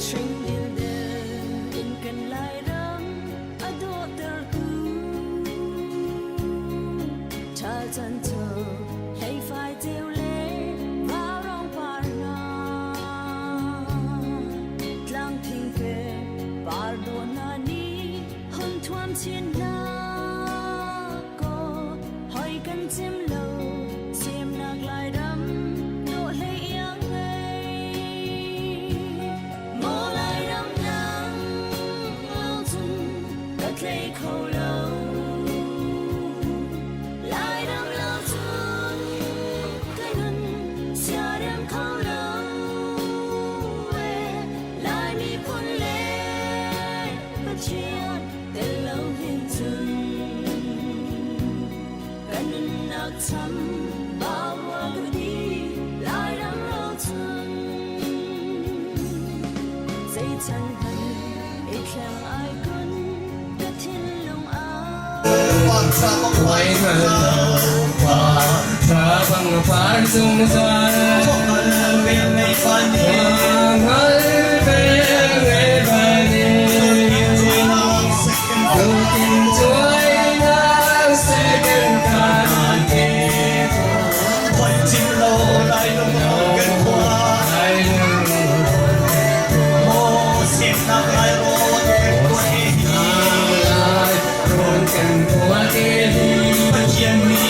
Hãy subscribe cho kênh Ghiền Mì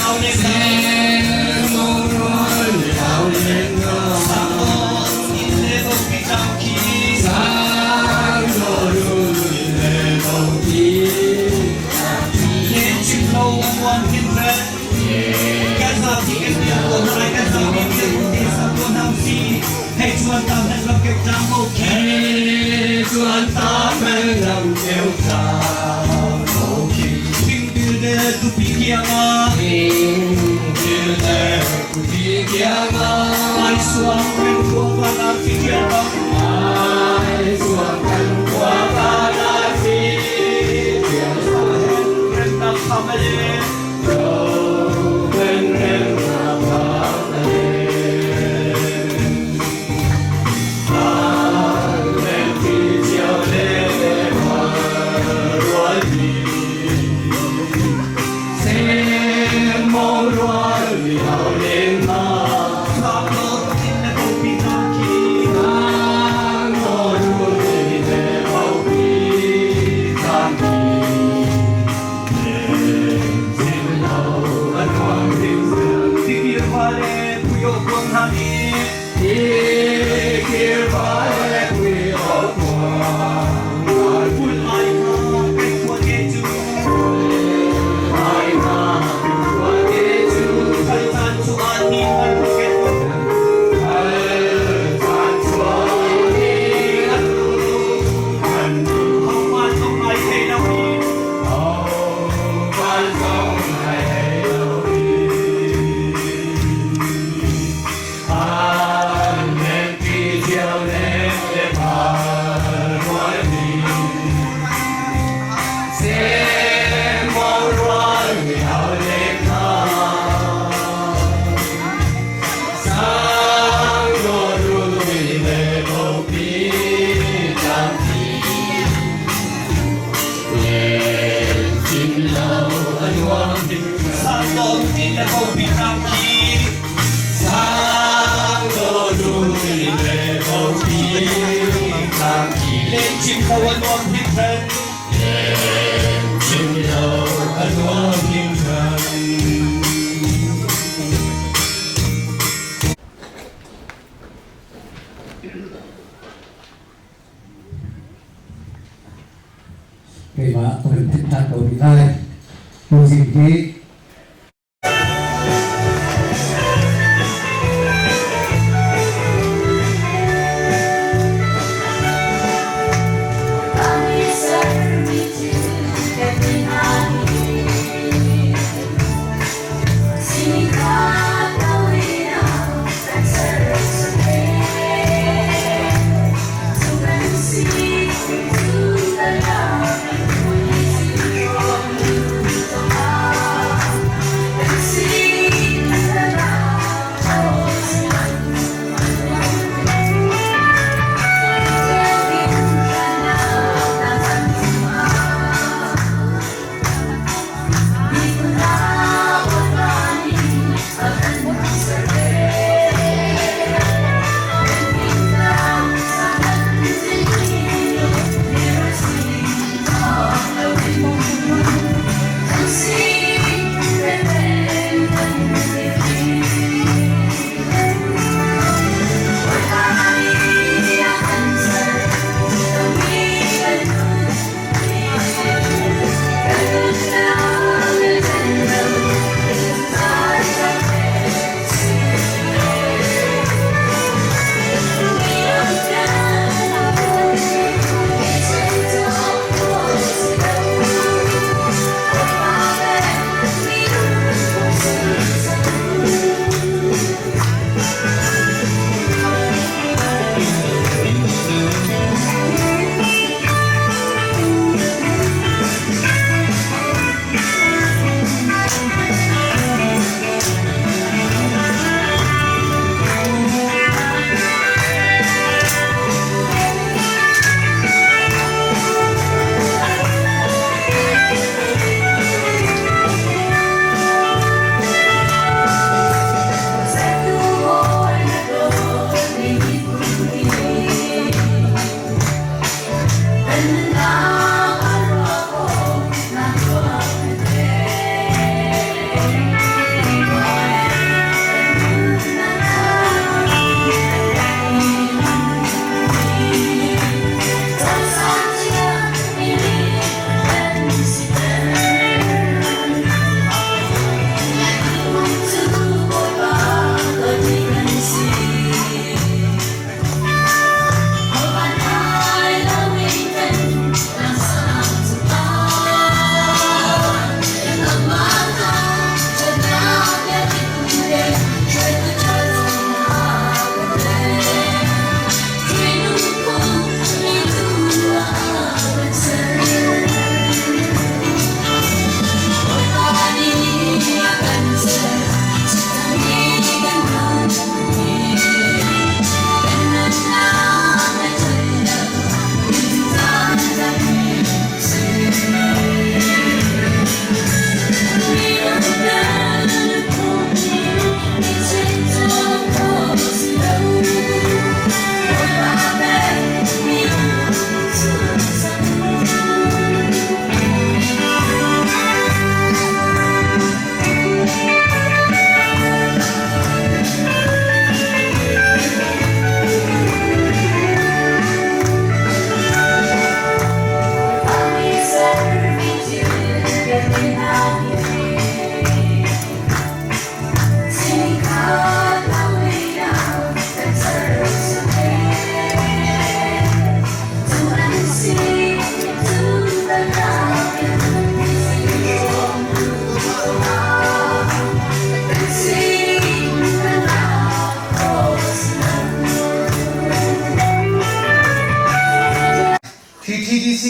Gõ để không bỏ ทันตัวมีได้ดูสิ่งที่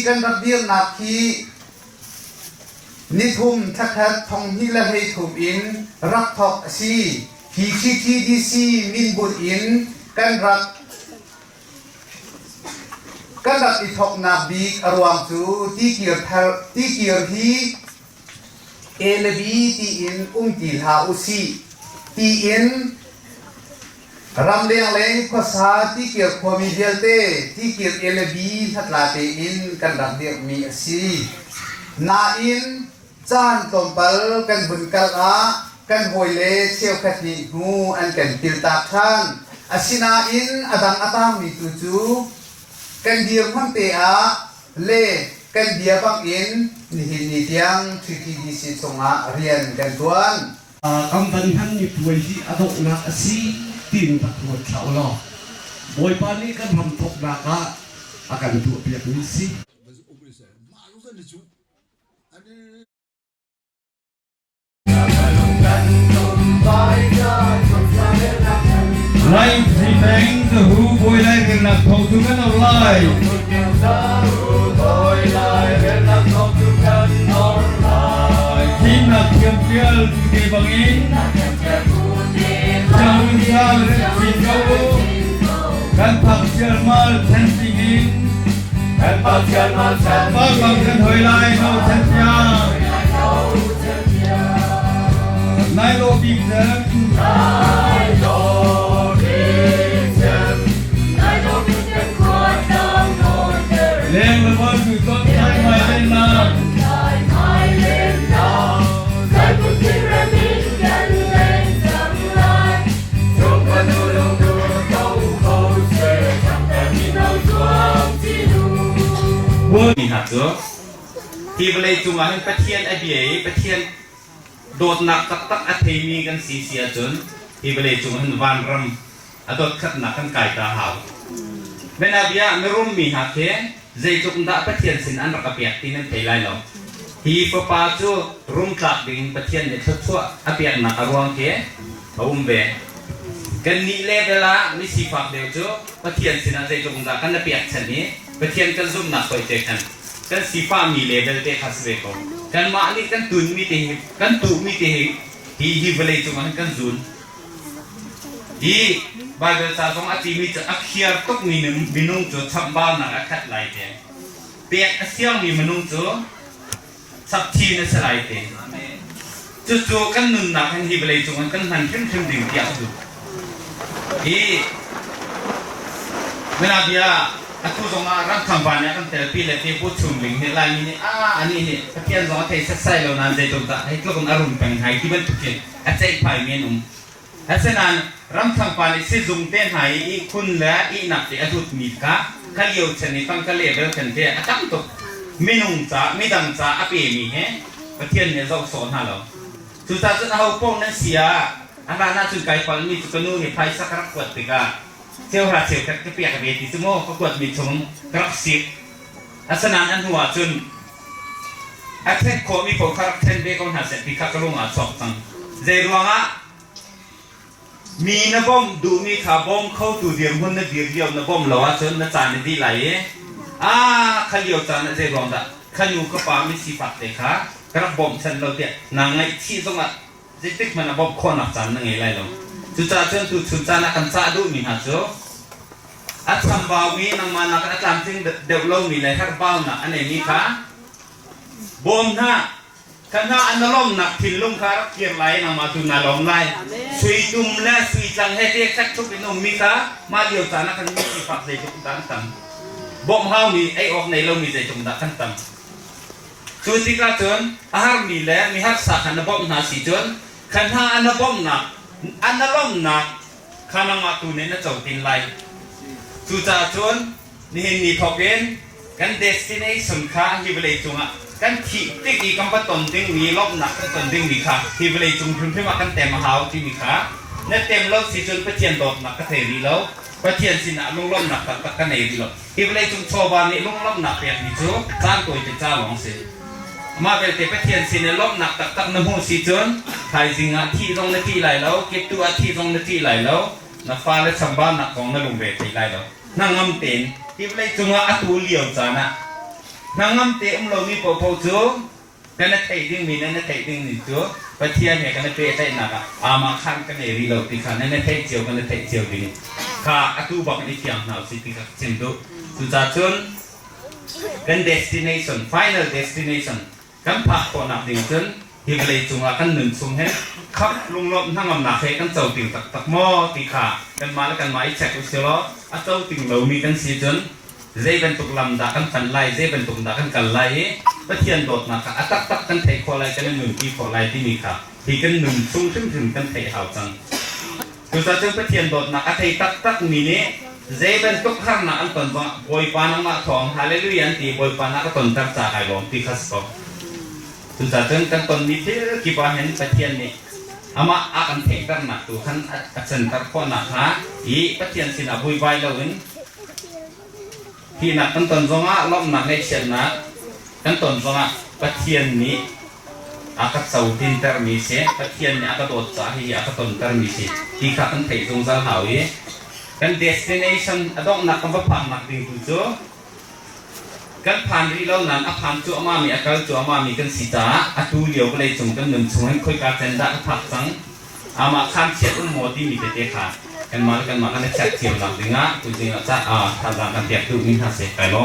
กันรับเดียงนักที่นิทุมทักทัดทองฮิละให้ถุมอินรักทอกซีฮีที่ดีซีมินบุญอินกันรักอิทอกนาบีกอรวมจูที่เกี่ยวที่เอลบีที่อินติลาอุซีที่อินรำเลียงเล้งภาษาที่เกี่ยวกับมีเดลเต้ที่เกี่ยวเอลบีทัดลาเตอินกันรับเดียงมีซีนาอินจานตมเปลกันบุญกัลอากันหอยเล่เชี่ยวขัดนิหูอันกันติลตาชันอาศินาอินอดังอตามมีตุจูกันเดียร์พันเตอาเล่กันเดียร์บังอิน นี่หินนี่เตียงที่ที่ดีสิตรงอ่ะเรียนกันตัวนคำตันท่านนี่ป่วยที่อดกนักสีตีนตะกวดเสาหล่อบอยปานี้กันทำทบนักอาการตัวเปียกนี่สิ Lai thì đánh từ hú vui lai thì là thầu tu cái nào lai Kim là kiêm kiel thì bằng ý Trong sao rất xin câu Căn phạc kiel mal thân tình ý Bác bằng thân hồi lai nâu thân nhà Lai lô bìm dân Lên là bao nhiêu tốt thái mai lên nàoมีหัดเยอะที่บริจุงให้ประเทศไอเบียประเทศโดดหนักตักอัฐมีกันสีเสียจนที่บริจุงให้วันรำอัดขัดหนักกันไก่ตาหาวเป็นอาเบียไม่รู้มีหัดเทใจจุงด่าประเทศสินอันรักเปียกที่นั่นไทยไรหรอกที่ฟ้าป้าจูรุ่มกลับดิ่งประเทศเนี่ยทั่วอาเปียกหนักอารวงเทเอาเบกันนี่เล่เวลาไม่สีฝักเดียวจูประเทศสินอันใจจุงด่ากันเปียกเช่นนี้ประเทศกันซุ่มหนักตัวเจกันกันสีฟ้ามีเลเวลเตะขัสเวกกันมานี่กันตุนมีเตะกันตุมีเตะที่ฮิวเลยจุงกันซุนที่บางเวลาสองอาทิตย์มีจะอักเขียร์ตกมีหนึ่งมีนุ่งจูทับบ้านหนักอักขัดไหลเตะเปียกเสียงมีมันนุ่งจูสับทีนั่นสลายเตะจู่ๆกันนุ่นหนักกันฮิวเลยจุงกันหันขึ้นขึ้นดิ่งเตียดูที่เวลาเบียaku zonga ram kampanye kan terapi leti puchum ling ni lai ni ani ni pakian zonga thei saksai lo nan je tonta hei tlokon arum peng hai ki ban tukin achai phai men asenan ram kampanye se zung ten hai I kun la I nak te atut mi ka kaliu chani pang ka level kan te atam to minung cha midang cha ape mi he pakian ne zok son ha lo tu ta chu hau pom nan sia ana na chu kai pal mi chu kanu ni phai sakrak kwat te kaเจ้าหน้าที่ก็เปียกเวทีสมอประกวดมีชมกรับสิบอัศนันอันหัวจนอัศเทนโคมีผลคาร์เทนเบคอนหาเสติขับกระลงอาสอบตังเจรวงะมีนบอมดูมีขาบอมเข้าตูเดียมหุ่นนเดียวนบอมหล่อจนนจานดีไหลขยโยจานเจรวงดะขยูกระป๋ามีสีฝักเตะขากระบอมฉันเราเดียนางไงที่ตรงอ่ะจิตติกมันบอมคนหนักจานนั่งไงไรเราจุดจ้าจนจุดจุดจ้านักการจ้าดูมีหัดโจอัตสัมบาวีนังมานักอัตลันทิ้งเดวลมีเลยฮับบ้านักอันนี้ค่ะบอมนะขันหาอันนั้นล้มนักถิ่นลุงคาร์เกียร์ไหลนังมาตุนาล้มไหลสวยตุ่มและสวยจังให้เด็กสักชุกนมมีค่ะมาเดียวจ้านักขันมีฝักใจจุกดันตังบอมเฮามีไอออกในเรามีใจจุกดันตังจุดที่กระจนอาหารมีแล้วมีฮักสักขันบอมนาสีจนขันหาอันนั้นบอมนักอันนั้นล้มหนักข้านังมาตูเนี่ยน่าจะตินไลจู่จ้าจนนี่เห็นนี่พอเป็นกันเดสติเนชั่นค่ะฮิวเลยจุงอ่ะกันที่ติ๊กอีกคำพัดตนติ้งมีล้มหนักกันตนติ้งมีค่ะฮิวเลยจุงพิมพ์มากันเต็มมหาที่มีค่ะเนี่ยเต็มแล้วสิจนไปเทียนดอกหนักก็เทรีแล้วไปเทียนสินะลุงล้มหนักตักกันไหนดีแล้วฮิวเลยจุงโชว์บานนี่ลุงล้มหนักเปียกนี่จูจ้างตัวเป็นเจ้าหลวงเสียมาเป็นเตะไปเทียนสิเนี่ยล้มหนักตักน้ำหูสิจนไทยสิงห์ที่ตรงนาทีไหลแล้วเก็บตัวที่ตรงนาทีไหลแล้วนักฟ้าและชาวบ้านนักของนักลงเวทีไหลแล้วนั่งงำเต็นที่ไปจุงอัตุเลี้ยวจานะนั่งงำเต็นเรามีโปรโพจูกันนักเตะดิ้งมีนักเตะดิ้งนี่จูไปเทียนเนี่ยกันนักเตะได้หนักมาขันกันเอรีเราตีขันนักเตะเจียวกันนักเตะเจียวดิ้งข้าอัตุบอกนี่เพียงหนาวสิตีขันเช่นดูสุดท้ายจนกัน destination final destinationกันพักตัวนักดิ้งจนที่ไปจุงกันหนึ่งซุ่มเห็นขับลุงลบทั้งอำนาจให้กันเจ้าติ่งตักหม้อตีขากันมาแล้วกันมาอีกเช็คอุศลเจ้าติ่งเรามีกันสีจนเจ๊เป็นตุกลำดักกันฟันไล่เจ๊เป็นตุกดักกันกันไล่ประเทียนโดดนะคะตักกันเทคอไล่กันหนึ่งที่คอไล่ที่มีขาที่กันหนึ่งซุ่มถึงกันเทหาวจังคือจะจึงประเทียนโดดนะคะเทตักมีนี้เจ๊เป็นตุกข้างหน้าอันตอนว่าบอยปานังมาทองฮาเลลูยาตีบอยปานักตอนตักจากไอ้หลวงตีขัสก tu zatun kan ton ni te kibahen Pathian ni ama akan thektar nak tu kan center ko nak ha I Pathian sin abui bai lawin ki nak kan ton zonga lom nak lecture nak kan ton zonga Pathian ni akat sautin termise Pathian ni akat otsa hi akat ton termise ki ka kan thei zong zal hawi kan destination adong nak kan pam nak ding tu jo kan pan ri lo nan a pan chu ama mi akal chu ama mi kan sita atu liu ko le chung kan nun chung han khoi ka chen da thak sang ama khan chet mo di mi te kha kan ma kan chat thiam nak dinga tu dinga cha a tha da kan tiak tu min ha se kai lo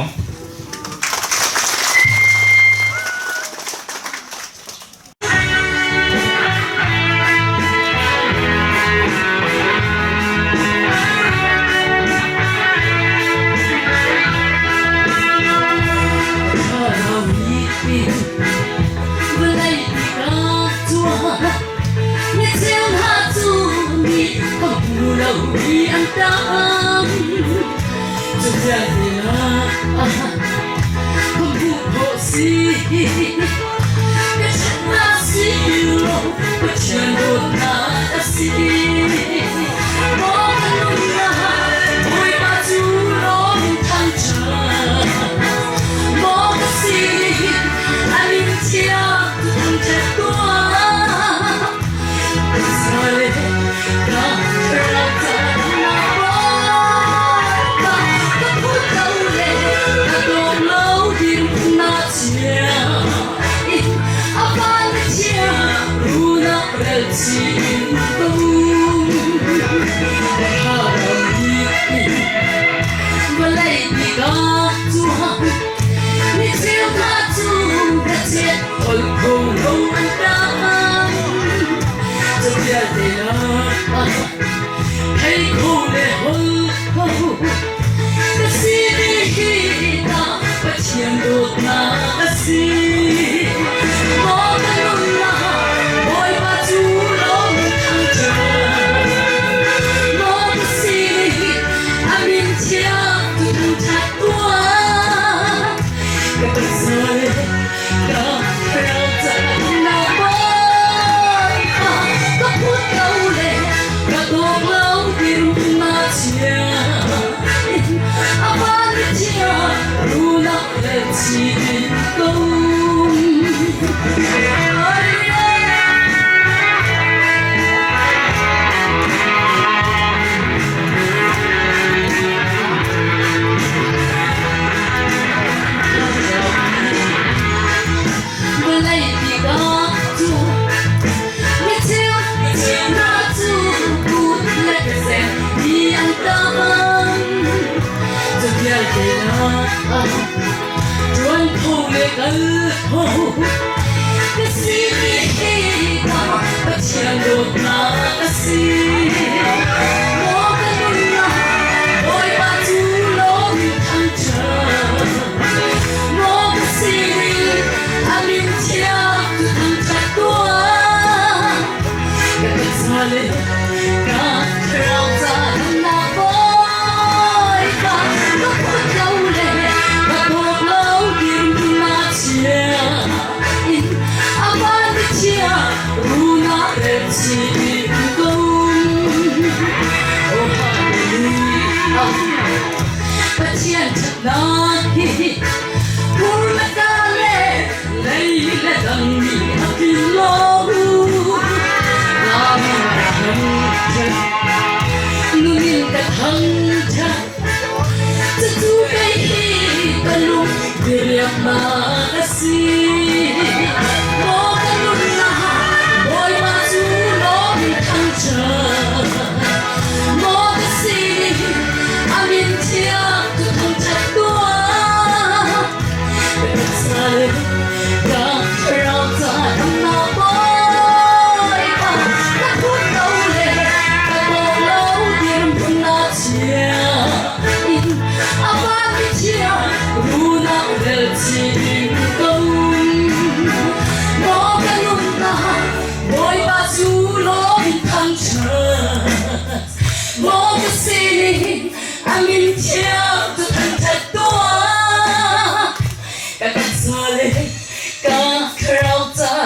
Ka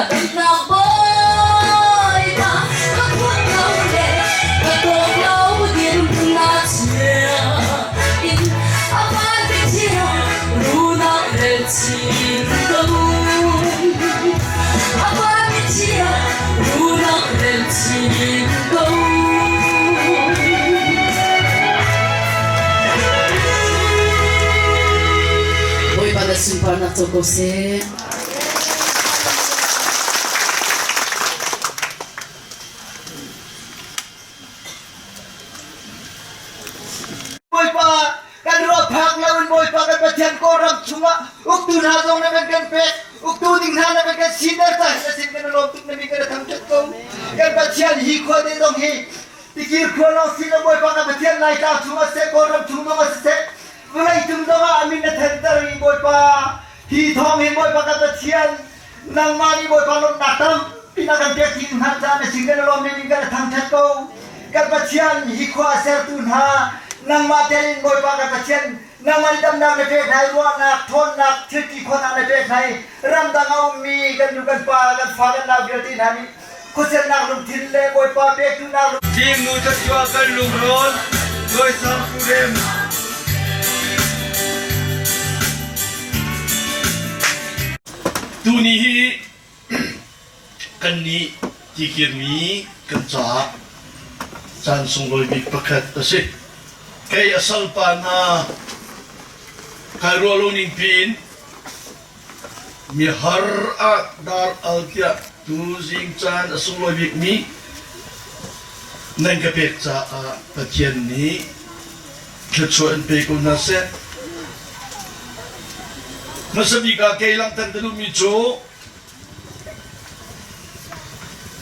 nak toko se boy pa kan ro phak lawan boy pa kan pathian ko ram chunga uktu na jong na kan pe uktu ding na na kan sinar ta sin kan lo tuk na mi kan tham chat ko kan pathian hi kho de dong hi tikir kho lo sin boy pa kan pathian lai ta chunga se ko ram chunga ma se mulai tum dong amin na than tar hi boy pa hi thong hi boy pa kan pathian nang mani boy pa lo natam pina kan pe thi na ta na sin kan lo mi kan tham chat ko kan pathian hi kho ser tu na nang materin boy pa ka pathian nang man dam na le pe thai ro na thon na thiti khona le pe thai ram da ngau mi kan yu kan pa kan fa kan na birti na ni ko sen na lum thin le boy pa pe tu na Jim nuจะชัวกันลุงร้อนโดยสัมภูเรม tu ni hi kan ni tikir mi kan cha chan sung loi bik pakhat ta se kai asal pa na kai ro lo ning pin mi har a dar al kia tu jing chan asung loi bik mi nang ka pek cha a pathian ni chuan pe ko na se masabi ka kailang tanda mi cho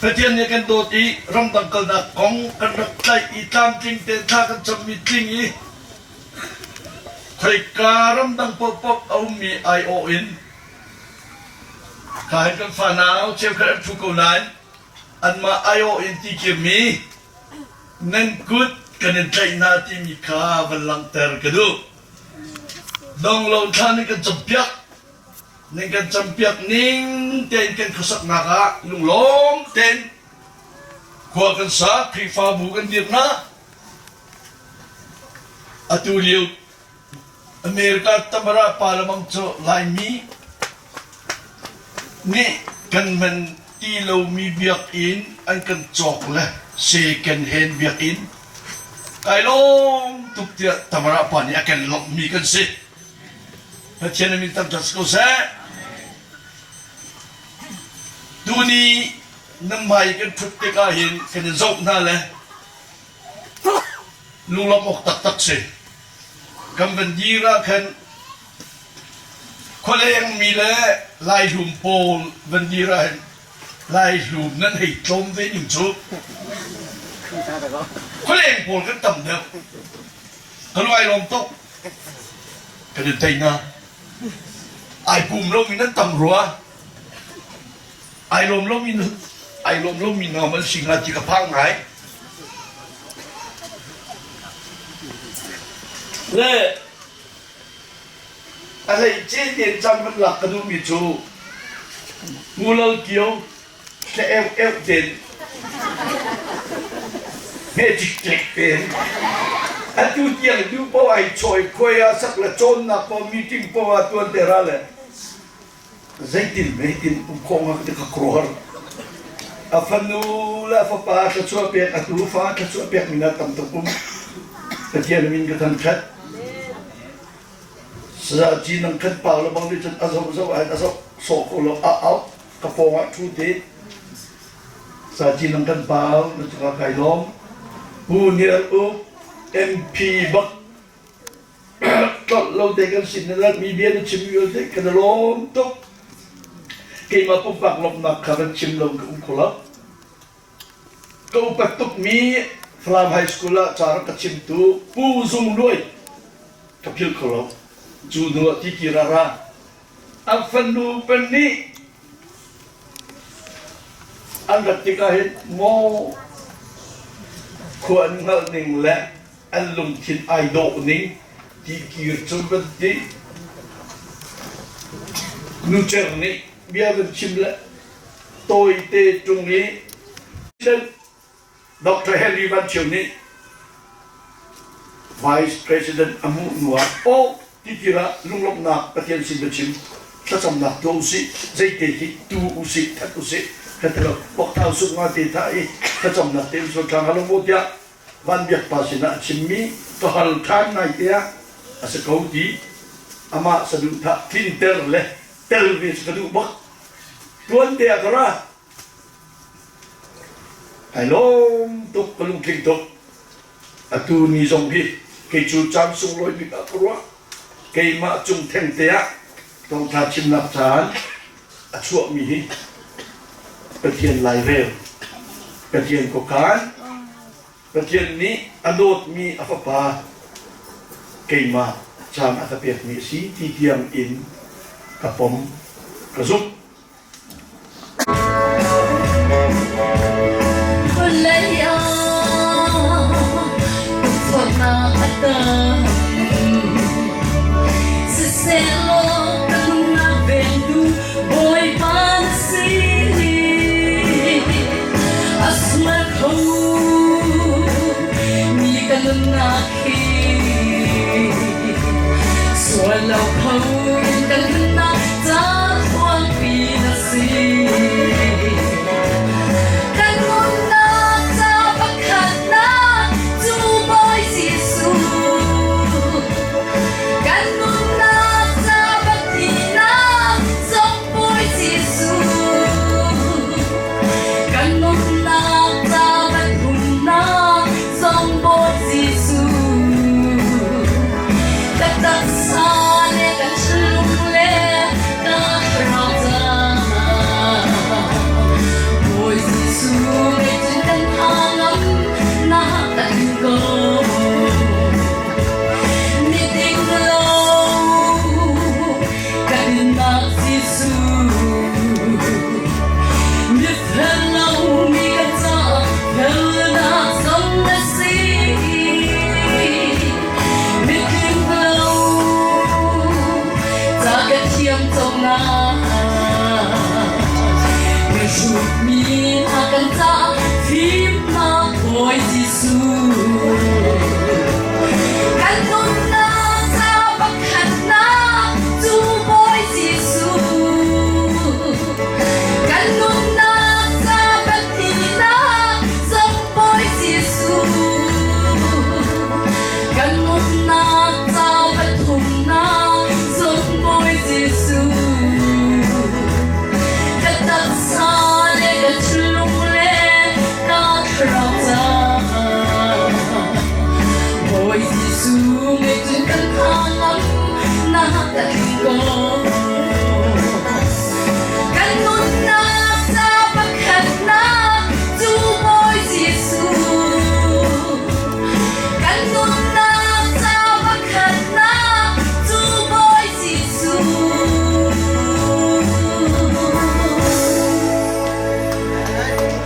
Pathian ni kan doti ram dangkal na kong kan raklay itam ting te tha kan cham mi ting i thai ka ram dang pop pop au mi ai o in ka kan fa nao chem kan thu ko nan an ma ai o in ti ki mi nan kut kan thai na ti mi ka valang ter ka du dong lo than ni kan cham piak nên cần chăm piak ninh tên cần khởi sắc ngaka Lunglawmh tên Khua cần sa khi pha bu cần điệp na atu liu America tamara palamang cho lai mi ni cần mình ti lâu mi biak in anh cần chọc le second hand biak in kai long tuk tia tamara pa ni akan lok mi cần se Pathian min tam tas ko sa Duni namay kan putte ka hin kan zok na le Lunglawmh tak se kan bandira kan koleng mi le lai lum pol bandira lai lum nan hei tlom ve nim chu koleng pol kan tam de kan lai lom tok kan tai na ai bùm lâu mình nó tầm rùa ai lồm lâu mình nào mình sinh là chỉ có phang ngái lệ anh ấy chế tiền trăm vẫn lạc cái đúng bị chú ngu lâu kiêu sẽ eo tiền nghe chích tiền anh chú tiền chú bao ai chọi quay à sắc là trôn là bao meeting bao à tuần tera lệ dây tiền mấy tiền cũng không có cái cỏ à phần nu là phần ba cái chỗ bẹt à tu pha cái chỗ bẹt mình là tầm tụm cái tiền mình cái thằng khách giờ chỉ năng khách bảo là bằng đi chân à dọc sổ cổ là áo cái phong á chú thế giờ chỉ năng khách bảo là cho cái lom bu niệm u MP bắc có lâu đây kan xin là mi biên chim yêu thế cái lom tốt khi mà phụ bạc lộc nặc khá chim lồng cũng khó lắm câu bạc tục mi from high school là chả có chim tu pu zoom đuôi cái phiêu khó lắm chú nữa thì kia ra anh phân du bên ní anh đặt cái hết mô khuẩn ngợ ninh lẽ anh lùng thiên ai độ ninh thì kia trong vấn đề nu chơi ní bây giờ chim lẽ tôi tê trung ní chân Dr. Henry Van Chiều ní Vice President amu nuwa o titira Lunglawmh Thlacamnak chim Thlacamnak to usi zai te hi tu usi that usi katelo bok thau su nga te thai Thlacamnak te so thang halong dia van biak pasina chimmi to hal than nai tia asa ko di ama sadu tha tinter le telvi sadu bak tuan te akara hello tuk kalung kling tuk atu ni zong hi ke chu cham sung loi bi akara ke ma chung theng te a tong tha chim nap chan a chuak mi hi Pathian lai vel Pathian ko kan Pathian ni anot mi afapa ke ma cham atapet mi si ti tiang in kapom kazup Walau kau kan kena tak pinasi, kan muna tak kena tuboy sisu, kan muna tak tina somboy sisu, kan muna tak guna somboy sisu, tetap akan tak fitnah boy sisu kan nuna tak kena tu boy sisu kan nuna tak tina som boy sisu kan nuna tak thumna som boy sisu tetap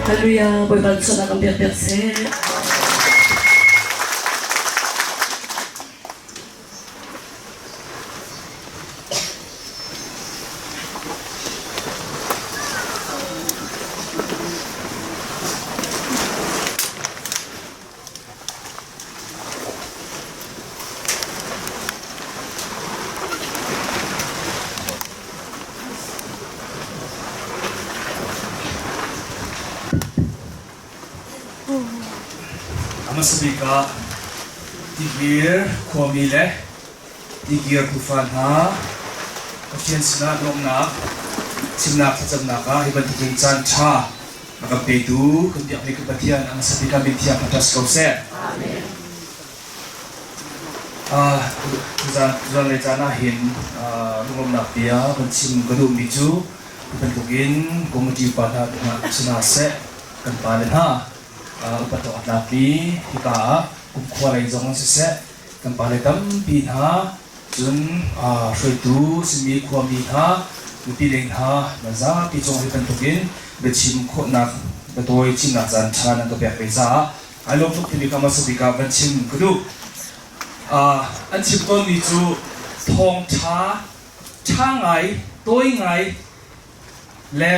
Haleluya, boy banso na kang biyak-biyak Amasabika Tikir Khua le Tikir Tufan Pathian sina Lunglawmh Thlacamnak hiban tiking chan cha nakapetu kuntiak ni Pathian amasabika bintiak patas kause amen tuan le chana hin Lunglawmh pia banchim gadum biju bentukin komiti pada sina se kan palen ha upato atlapi hika kumkhwa lai zong se kan pale tam pin ha chun shoi simi khwa mi ha nuti leng ha naza pi chong hikan tukin bechim khona betoi china chan chana to pek pesa alom tuk timi kama subika bechim kudu an chim ton ni chu thong cha ngai toi ngai le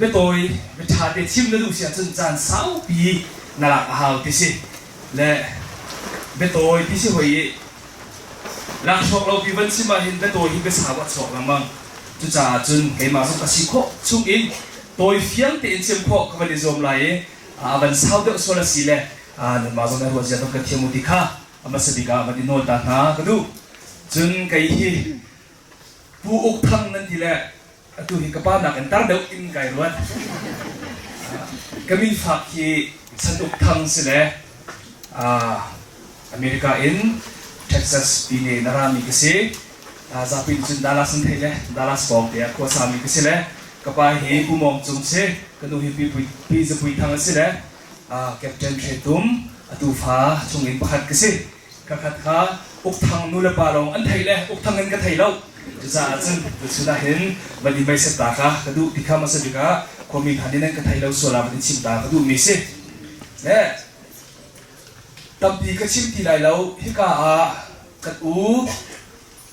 betoi betha de chim na lu sia chun chan sau pi nalak hau tisi le betoi tisi hoi lang shok lo pi ban sima hin betoi hi besa wat sok lamang chu cha chun ke ma so ka si kho chung in toi fiang te in sim kho ka ba zom lai ban sau de so la si le na ma zo na ro ja to ka thiamu ti kha ama sabika ba di no ta na ka du chun kai hi ผู้อุกทังนั่นทีแหละตัวหิกป้าหนักกันตั้งเดียวอินไก่ล้วนก็มีฝากที่ฉันอุกทังสิแหละอเมริกาอินเท็กซัสปีนี้นารามีกสิจะเป็นจุดดัลลัสนั่นแหละดัลลัสบอกเดียกัวสามีกสิแหละก็ไปเห็นผู้มองจงเสก็ดูเห็นปีจะปุยทางสิแหละแคปเทนเชตุมตัวฟ้าชงอินประคัดกสิก็ขัดขาอุกทังนู่นละบาลงอันไทยแหละอุกทังเงินก็ไทยแล้วจะจึงสุดท้ายเห็นวันนี้ไม่เสร็จตาค่ะก็ดูที่ข้ามาสบิกะความมีฐานนี้นั่นก็ไทยแล้วส่วนเราเป็นชิมตาก็ดูมีสิเนี่ยตั้มปีก็ชิมที่ไหนแล้วที่ก้ากัน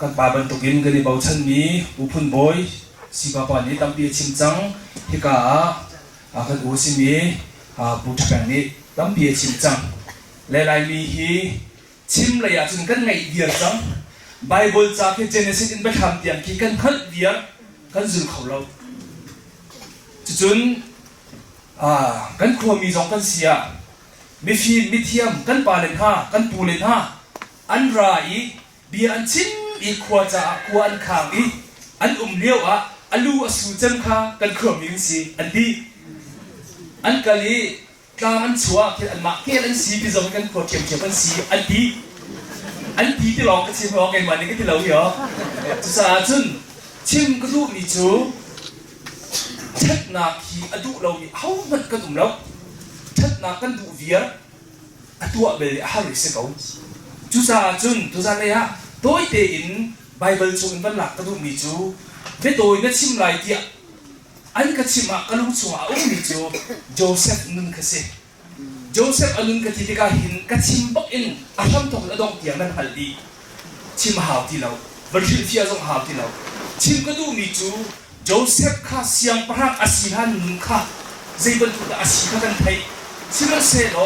กันป่าบรรทุกินกันในเบาชันมีอุพุนบอยสิบปานนี้ตั้มปีชิมจังที่ก้ากันสิมีบุตรแปงนี้ตั้มปีชิมจังและลายมีฮีชิมเลยจนกันไงเดียร์จังไบเบิลจากที่เจเนซิสอินไปทำเตียงที่กันขัดเดียร์กันจุนเขาเราจุนกันครัวมีสองกันเสียมีฟีมีเทียมกันปาเลนห้ากันปูเลนห้าอันไรเบียอันชิมอีขวาจากขวาอันขางอีอันเลี้ยวอันลูสูจำค่ะกันครัวมีสิอันดีอันกะลีกลางอันชัวเกี่ยอันมาเกี่ยอันสีพี่จอมกันครัวเทียมอันสีอันดีที่เราก็ชิมเราเก่งวันนี้ก็ที่เราเหรอจะสาจุนชิมก็รู้มีจูชัดนาคีอดุเรามีเขามันก็ตุ้มเราชัดนากันดูเวียตัวเบลฮาริสเขาจุสาจุนตัวสาเลยฮะตัวเตอินไบเบิลชงบันหลักก็ดูมีจูเวตัวนั้นชิมไรเดียอันก็ชิมก็รู้ชัวมีจูโจเซฟนุนก็เซโจเซฟอนุนก็ที่ก็เห็นก็ชิมบักอินอาทำตรงละดองเตียงนั้นฮัลดีชิมหาวที่เราบริสุทธิ์ที่เราหาวที่เราชิมก็ดูมีจูโจเซฟข้าเสียงพระอาศิรานุนข้าใจบรรทุกอาศิรากันไทยชิมเสโล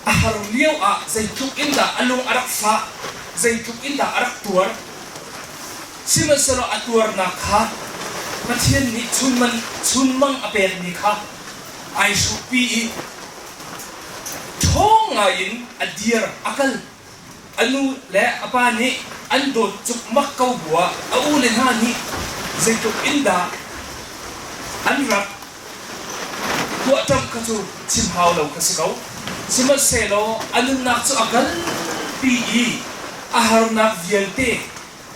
อาหารเลี้ยวใจทุกอินดาอารมณ์อารักฟ้าใจทุกอินดาอารักตัวชิมเสโลอัตัวนักข้าประเทศนี้ชุนมังอเปรนี่ข้าไอชุปีท้องไงอินอดีร์อักลอนุและอปานี้อันโดดจุกมักเกาบัวเอาเลนหานี้ใจทุกอินดาอันรักตัวจำกระจูชิมหาวเรากระสิเขาชิมเสโลอันนักจุอักลปีอาหารนักเวียนเต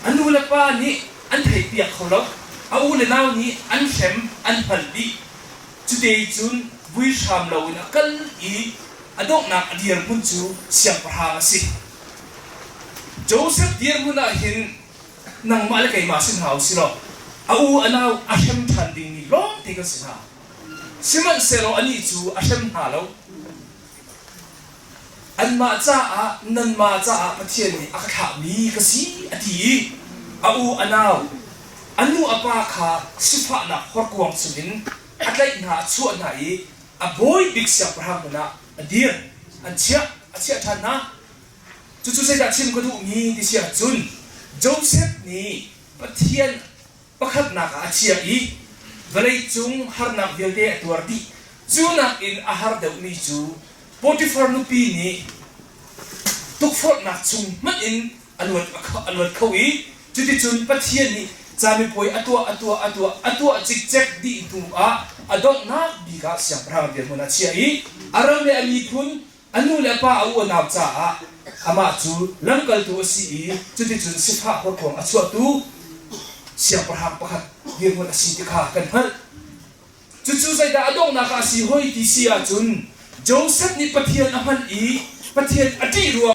อนุและปานี้อันไทยเปียกเขาเราเอาเลนหานี้อันเข็มอันพันดีจุดเดียจุนวิชามเราอินอักลอดอกนักเดียร์มุนจูเสียงประหารสิโจเซฟเดียร์มุนเห็นนางมาเลกัยมาสินหาวสิเราเอาอันเอาอาเชมทันดิ้งนี่ร้องที่ก็สินหาสิมันเซโลอันนี้จูอาเชมหาเราอันมาจ้านันมาจ้าประเทศนี้อาคามีก็สิอดีเอาอันเอาอันนู้อปาคาสิฟ้าหนักหัวกวางสุนินอะไรหนาชั่วไหนบอยบิ๊กเสียงประหารนะเดียร์อันเชียทันนะจู่ๆเสียชิมก็ดูมีที่เชียจุนโจเซฟนี่ประเทียนประคับนักเชียอีเวลาจุงฮาร์นักเดียวเดียตัวดีจูนักอินอาหารเดวนี่จูโปรติฟาร์นุปีนี่ทุกฟอร์นักจุงมันอินอลวดเขาอีจุดที่จุนประเทียนนี่จะมีป่วยอัตัวจิกเจ็กดีตัวอดอกนักบีกาเสียงพระเดียร์มันเชียอีอารมณ์เลยมีพุนอนุเลป้าเอาหน้าจ้าอามาจูลังกัลตัวสีจุดที่จุนสิบห้าคนของชัวตูเสียงพระประคัดเดียร์มันสีที่ขากันฮัลจู่ๆใจดาอดอกนักสีห้อยที่เสียจุนโจเซฟนี่ปะเทียนอามันปะเทียนอดีรัว